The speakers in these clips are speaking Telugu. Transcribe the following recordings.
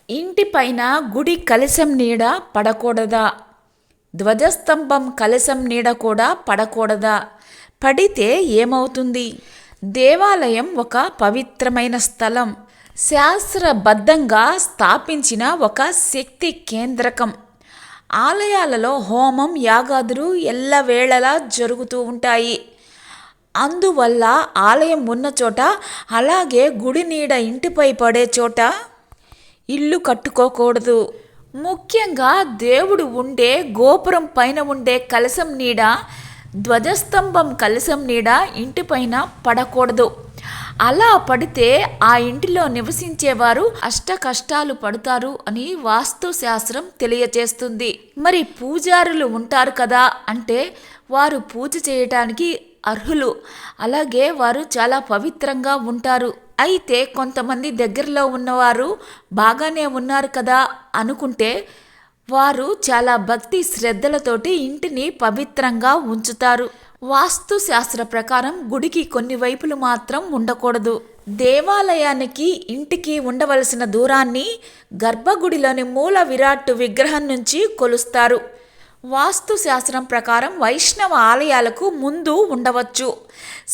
ఇంటిపైన గుడి కలశం నీడ పడకూడదా? ధ్వజస్తంభం కలశం నీడ కూడా పడకూడదా? పడితే ఏమవుతుంది? దేవాలయం ఒక పవిత్రమైన స్థలం, శాస్త్రబద్ధంగా స్థాపించిన ఒక శక్తి కేంద్రకం. ఆలయాలలో హోమం, యాగాదులు ఎల్లవేళలా జరుగుతూ ఉంటాయి. అందువల్ల ఆలయం ఉన్న చోట, అలాగే గుడి నీడ ఇంటిపై పడే చోట ఇల్లు కట్టుకోకూడదు. ముఖ్యంగా దేవుడు ఉండే గోపురం పైన ఉండే కలశం నీడ, ధ్వజస్తంభం కలశం నీడ ఇంటిపైన పడకూడదు. అలా పడితే ఆ ఇంటిలో నివసించేవారు అష్ట కష్టాలు పడతారు అని వాస్తు శాస్త్రం తెలియచేస్తుంది. మరి పూజారులు ఉంటారు కదా అంటే వారు పూజ చేయటానికి అర్హులు, అలాగే వారు చాలా పవిత్రంగా ఉంటారు. అయితే కొంతమంది దగ్గరలో ఉన్నవారు బాగానే ఉన్నారు కదా అనుకుంటే వారు చాలా భక్తి శ్రద్ధలతోటి ఇంటిని పవిత్రంగా ఉంచుతారు. వాస్తు శాస్త్ర ప్రకారం గుడికి కొన్ని వైపులు మాత్రం ఉండకూడదు. దేవాలయానికి ఇంటికి ఉండవలసిన దూరాన్ని గర్భగుడిలోని మూల విరాట్ విగ్రహం నుంచి కొలుస్తారు. వాస్తు శాస్త్రం ప్రకారం వైష్ణవ ఆలయాలకు ముందు ఉండవచ్చు,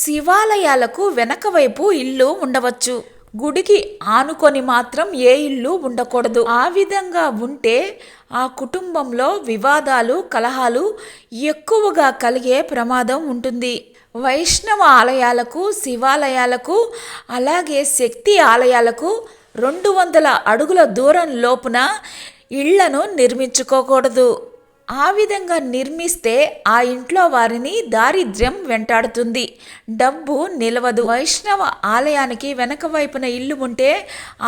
శివాలయాలకు వెనక వైపు ఇల్లు ఉండవచ్చు. గుడికి ఆనుకొని మాత్రం ఏ ఇల్లు ఉండకూడదు. ఆ విధంగా ఉంటే ఆ కుటుంబంలో వివాదాలు, కలహాలు ఎక్కువగా కలిగే ప్రమాదం ఉంటుంది. వైష్ణవ ఆలయాలకు, శివాలయాలకు, అలాగే శక్తి ఆలయాలకు 200 అడుగుల దూరం లోపున ఇళ్లను నిర్మించుకోకూడదు. ఆ విధంగా నిర్మిస్తే ఆ ఇంట్లో వారిని దారిద్ర్యం వెంటాడుతుంది, డబ్బు నిలవదు. వైష్ణవ ఆలయానికి వెనక వైపున ఇల్లు ఉంటే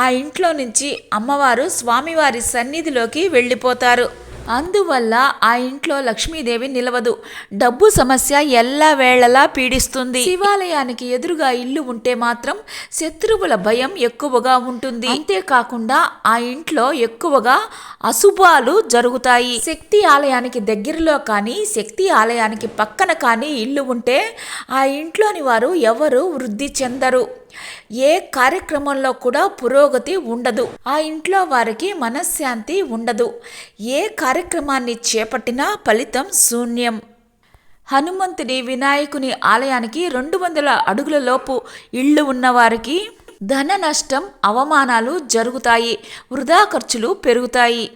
ఆ ఇంట్లో నుంచి అమ్మవారు స్వామివారి సన్నిధిలోకి వెళ్ళిపోతారు. అందువల్ల ఆ ఇంట్లో లక్ష్మీదేవి నిలవదు, డబ్బు సమస్య ఎల్లవేళలా పీడిస్తుంది. శివాలయానికి ఎదురుగా ఇల్లు ఉంటే మాత్రం శత్రువుల భయం ఎక్కువగా ఉంటుంది. అంతేకాకుండా ఆ ఇంట్లో ఎక్కువగా అశుభాలు జరుగుతాయి. శక్తి ఆలయానికి దగ్గరలో కానీ, శక్తి ఆలయానికి పక్కన కానీ ఇల్లు ఉంటే ఆ ఇంట్లోని వారు ఎవరు వృద్ధి చెందరు. ఏ కార్యక్రమంలో కూడా పురోగతి ఉండదు. ఆ ఇంట్లో వారికి మనశ్శాంతి ఉండదు. ఏ కార్యక్రమాన్ని చేపట్టినా ఫలితం శూన్యం. హనుమంతుని, వినాయకుని ఆలయానికి 200 అడుగుల లోపు ఇళ్ళు ఉన్నవారికి ధన నష్టం, అవమానాలు జరుగుతాయి, వృధా ఖర్చులు పెరుగుతాయి.